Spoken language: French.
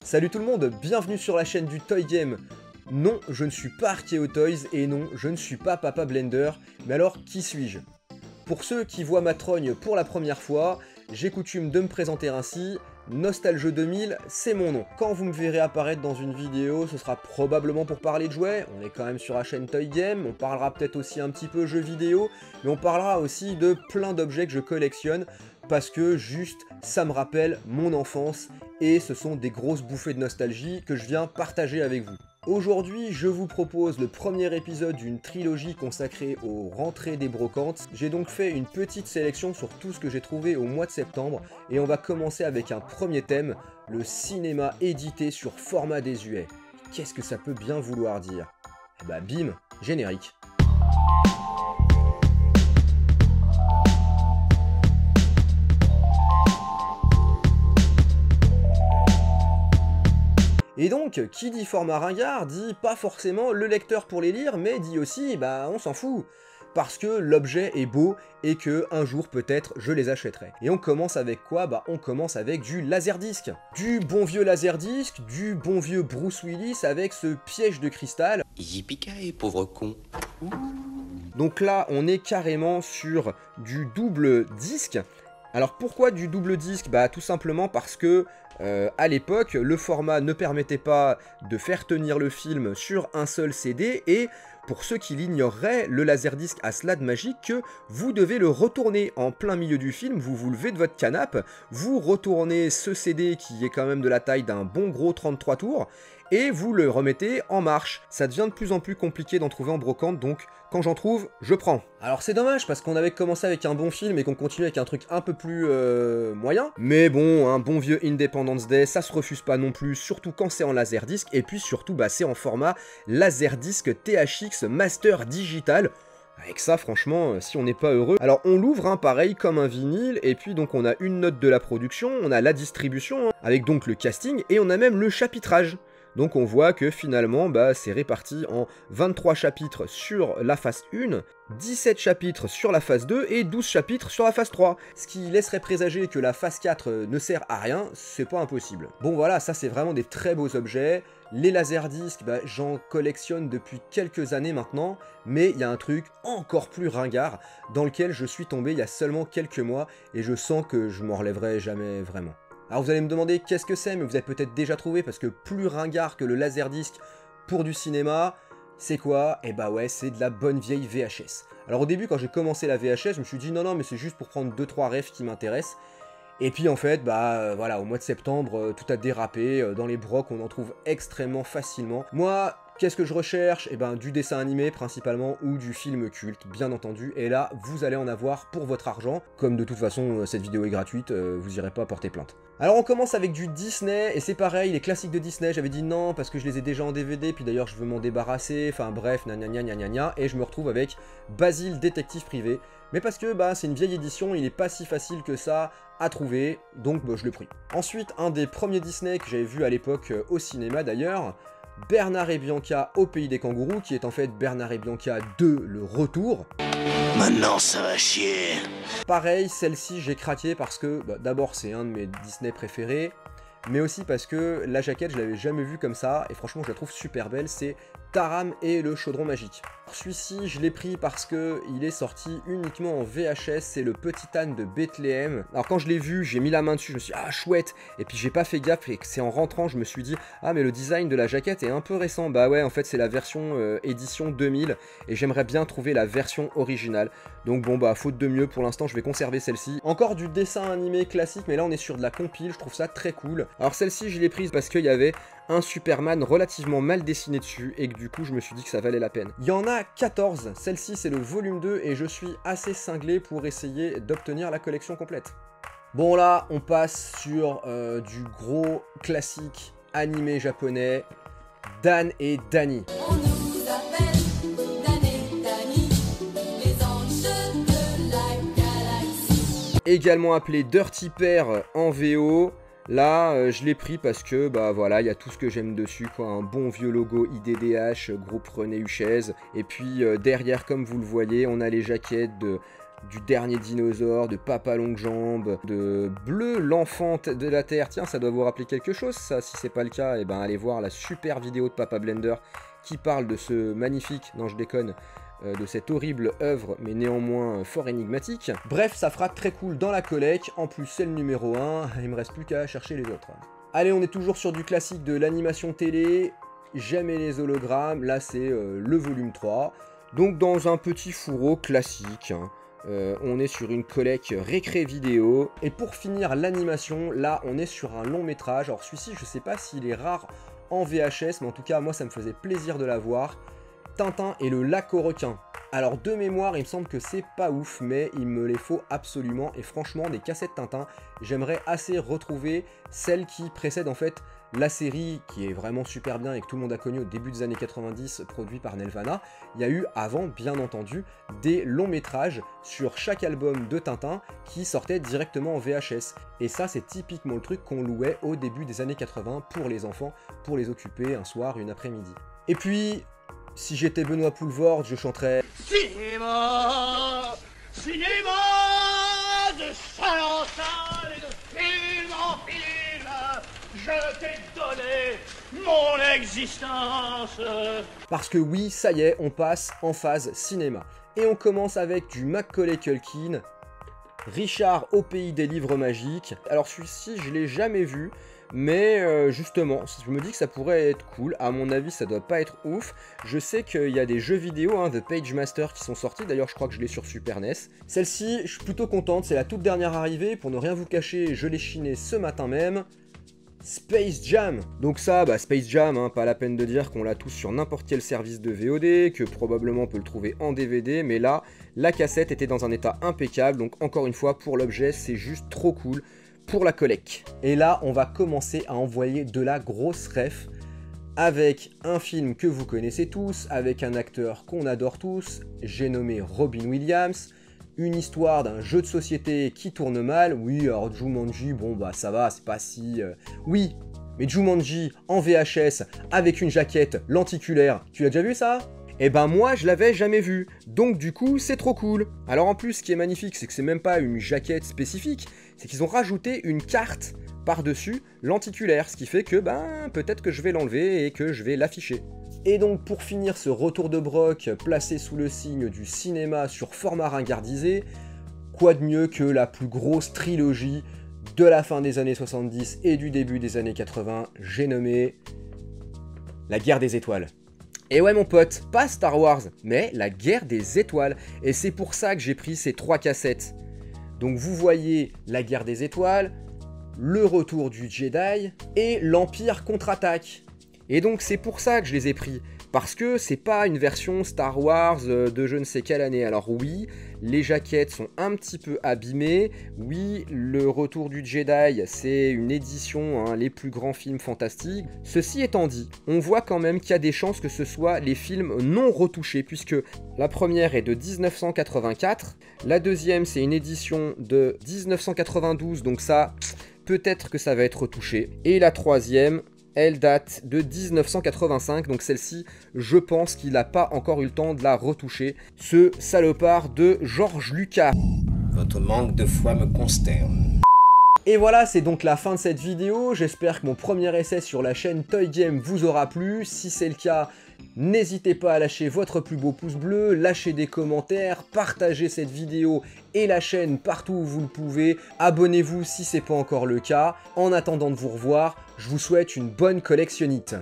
Salut tout le monde, bienvenue sur la chaîne du Toy Game. Non, je ne suis pas Archeo Toys et non, je ne suis pas Papa Blender, mais alors qui suis-je? Pour ceux qui voient ma trogne pour la première fois, j'ai coutume de me présenter ainsi, Nostalge 2000, c'est mon nom. Quand vous me verrez apparaître dans une vidéo, ce sera probablement pour parler de jouets, on est quand même sur la chaîne Toy Game, on parlera peut-être aussi un petit peu jeux vidéo, mais on parlera aussi de plein d'objets que je collectionne, parce que juste, ça me rappelle mon enfance, et ce sont des grosses bouffées de nostalgie que je viens partager avec vous. Aujourd'hui, je vous propose le premier épisode d'une trilogie consacrée aux rentrées des brocantes. J'ai donc fait une petite sélection sur tout ce que j'ai trouvé au mois de septembre, et on va commencer avec un premier thème, le cinéma édité sur format désuet. Qu'est-ce que ça peut bien vouloir dire? Eh bah bim, générique. Et donc, qui dit format ringard, dit pas forcément le lecteur pour les lire, mais dit aussi, bah on s'en fout, parce que l'objet est beau et que un jour peut-être je les achèterai. Et on commence avec quoi? Bah on commence avec du laserdisc. Du bon vieux laserdisc, du bon vieux Bruce Willis avec ce piège de cristal. Yippee pauvre con. Donc là, on est carrément sur du double disque. Alors pourquoi du double disque? Bah tout simplement parce que à l'époque, le format ne permettait pas de faire tenir le film sur un seul CD, et pour ceux qui l'ignoreraient, le laserdisc a cela de magique que vous devez le retourner en plein milieu du film, vous vous levez de votre canapé, vous retournez ce CD qui est quand même de la taille d'un bon gros 33 tours, et vous le remettez en marche. Ça devient de plus en plus compliqué d'en trouver en brocante, donc quand j'en trouve, je prends. Alors c'est dommage, parce qu'on avait commencé avec un bon film et qu'on continue avec un truc un peu plus moyen. Mais bon, un bon vieux Independence Day, ça se refuse pas non plus, surtout quand c'est en laserdisc, et puis surtout, bah, c'est en format laserdisc THX Master Digital. Avec ça, franchement, si on n'est pas heureux... Alors, on l'ouvre, hein, pareil, comme un vinyle, et puis donc on a une note de la production, on a la distribution, hein, avec donc le casting, et on a même le chapitrage. Donc on voit que finalement, bah, c'est réparti en 23 chapitres sur la phase 1, 17 chapitres sur la phase 2 et 12 chapitres sur la phase 3. Ce qui laisserait présager que la phase 4 ne sert à rien, c'est pas impossible. Bon voilà, ça c'est vraiment des très beaux objets. Les laserdiscs, bah, j'en collectionne depuis quelques années maintenant, mais il y a un truc encore plus ringard dans lequel je suis tombé il y a seulement quelques mois, et je sens que je m'en relèverai jamais vraiment. Alors vous allez me demander qu'est-ce que c'est, mais vous avez peut-être déjà trouvé, parce que plus ringard que le laserdisc pour du cinéma, c'est quoi? Eh bah ouais, c'est de la bonne vieille VHS. Alors au début, quand j'ai commencé la VHS, je me suis dit non mais c'est juste pour prendre 2-3 refs qui m'intéressent. Et puis en fait, bah voilà, au mois de septembre, tout a dérapé, dans les brocs on en trouve extrêmement facilement. Moi, qu'est-ce que je recherche? Eh ben du dessin animé principalement, ou du film culte, bien entendu, et là, vous allez en avoir pour votre argent. Comme de toute façon, cette vidéo est gratuite, vous irez pas porter plainte. Alors on commence avec du Disney, et c'est pareil, les classiques de Disney, j'avais dit non, parce que je les ai déjà en DVD, puis d'ailleurs je veux m'en débarrasser, enfin bref, et je me retrouve avec Basile Détective Privé, mais parce que bah c'est une vieille édition, il est pas si facile que ça à trouver, donc bah, je l'ai pris. Ensuite, un des premiers Disney que j'avais vu à l'époque au cinéma d'ailleurs, Bernard et Bianca au pays des kangourous, qui est en fait Bernard et Bianca 2, le retour. Maintenant ça va chier. Pareil, celle-ci j'ai craqué parce que, bah, d'abord c'est un de mes Disney préférés, mais aussi parce que la jaquette je l'avais jamais vue comme ça, et franchement je la trouve super belle, c'est Taram et le chaudron magique. Celui-ci je l'ai pris parce que il est sorti uniquement en VHS, c'est le petit âne de Bethléem. Alors quand je l'ai vu, j'ai mis la main dessus, je me suis dit ah chouette, et puis j'ai pas fait gaffe, et c'est en rentrant je me suis dit ah mais le design de la jaquette est un peu récent. Bah ouais, en fait c'est la version édition 2000, et j'aimerais bien trouver la version originale. Donc bon bah faute de mieux, pour l'instant je vais conserver celle-ci. Encore du dessin animé classique, mais là on est sur de la compile, je trouve ça très cool. Alors celle-ci je l'ai prise parce qu'il y avait un Superman relativement mal dessiné dessus, et que du coup je me suis dit que ça valait la peine. Il y en a 14, celle-ci c'est le volume 2, et je suis assez cinglé pour essayer d'obtenir la collection complète. Bon là on passe sur du gros classique animé japonais, Dan et Danny. Également appelé Dirty Pair en VO. Là, je l'ai pris parce que, bah voilà, il y a tout ce que j'aime dessus, quoi. Un bon vieux logo IDDH, groupe René Huchez. Et puis, derrière, comme vous le voyez, on a les jaquettes du dernier dinosaure, de Papa Longue Jambe, de Bleu l'enfant de la Terre. Tiens, ça doit vous rappeler quelque chose ça, si c'est pas le cas, et ben allez voir la super vidéo de Papa Blender qui parle de ce magnifique, non je déconne, de cette horrible œuvre, mais néanmoins fort énigmatique. Bref, ça fera très cool dans la collecte, en plus c'est le numéro 1, il me reste plus qu'à chercher les autres. Allez, on est toujours sur du classique de l'animation télé, J'aimais les hologrammes, là c'est le volume 3, donc dans un petit fourreau classique, hein. On est sur une collecte récré vidéo, et pour finir l'animation, là on est sur un long métrage, alors celui-ci je sais pas s'il est rare en VHS, mais en tout cas moi ça me faisait plaisir de la voir, Tintin et le lac aux requins. Alors de mémoire il me semble que c'est pas ouf, mais il me les faut absolument, et franchement des cassettes Tintin, j'aimerais assez retrouver celles qui précèdent en fait la série qui est vraiment super bien et que tout le monde a connu au début des années 90, produit par Nelvana. Il y a eu avant, bien entendu, des longs métrages sur chaque album de Tintin qui sortaient directement en VHS. Et ça, c'est typiquement le truc qu'on louait au début des années 80 pour les enfants, pour les occuper un soir, une après-midi. Et puis, si j'étais Benoît Poulvord, je chanterais Cinéma, cinéma, de salle en salle et de film en film. Je t'ai donné mon existence. Parce que oui, ça y est, on passe en phase cinéma. Et on commence avec du Macaulay Culkin, Richard au pays des livres magiques. Alors celui-ci, je l'ai jamais vu, mais justement, je me dis que ça pourrait être cool. À mon avis, ça doit pas être ouf. Je sais qu'il y a des jeux vidéo, hein, The Page Master, qui sont sortis. D'ailleurs, je crois que je l'ai sur Super NES. Celle-ci, je suis plutôt contente. C'est la toute dernière arrivée. Pour ne rien vous cacher, je l'ai chiné ce matin même. Space Jam. Donc ça, Space Jam, hein, pas la peine de dire qu'on l'a tous sur n'importe quel service de VOD, que probablement on peut le trouver en DVD, mais là, la cassette était dans un état impeccable, donc encore une fois, pour l'objet, c'est juste trop cool pour la collecte. Et là, on va commencer à envoyer de la grosse ref avec un film que vous connaissez tous, avec un acteur qu'on adore tous, j'ai nommé Robin Williams, une histoire d'un jeu de société qui tourne mal. Oui, alors Jumanji, bon ça va, c'est pas si... Oui, mais Jumanji en VHS avec une jaquette lenticulaire, tu l'as déjà vu ça? Eh ben moi je l'avais jamais vu, donc du coup c'est trop cool. Alors en plus ce qui est magnifique c'est que c'est même pas une jaquette spécifique, c'est qu'ils ont rajouté une carte par-dessus lenticulaire, ce qui fait que peut-être que je vais l'enlever et que je vais l'afficher. Et donc pour finir ce retour de broc placé sous le signe du cinéma sur format ringardisé, quoi de mieux que la plus grosse trilogie de la fin des années 70 et du début des années 80, j'ai nommé La Guerre des Étoiles. Et ouais mon pote, pas Star Wars, mais La Guerre des Étoiles, et c'est pour ça que j'ai pris ces 3 cassettes. Donc vous voyez La Guerre des Étoiles, Le Retour du Jedi et L'Empire contre-attaque. Et donc c'est pour ça que je les ai pris, parce que c'est pas une version Star Wars de je ne sais quelle année. Alors oui, les jaquettes sont un petit peu abîmées, oui, Le Retour du Jedi, c'est une édition, hein, les plus grands films fantastiques. Ceci étant dit, on voit quand même qu'il y a des chances que ce soit les films non retouchés, puisque la première est de 1984, la deuxième c'est une édition de 1992, donc ça, peut-être que ça va être retouché, et la troisième... elle date de 1985, donc celle-ci, je pense qu'il n'a pas encore eu le temps de la retoucher. Ce salopard de George Lucas. Votre manque de foi me consterne. Et voilà, c'est donc la fin de cette vidéo. J'espère que mon premier essai sur la chaîne Toy Game vous aura plu. Si c'est le cas, n'hésitez pas à lâcher votre plus beau pouce bleu, lâcher des commentaires, partagez cette vidéo et la chaîne partout où vous le pouvez. Abonnez-vous si c'est pas encore le cas. En attendant de vous revoir, je vous souhaite une bonne collectionnite.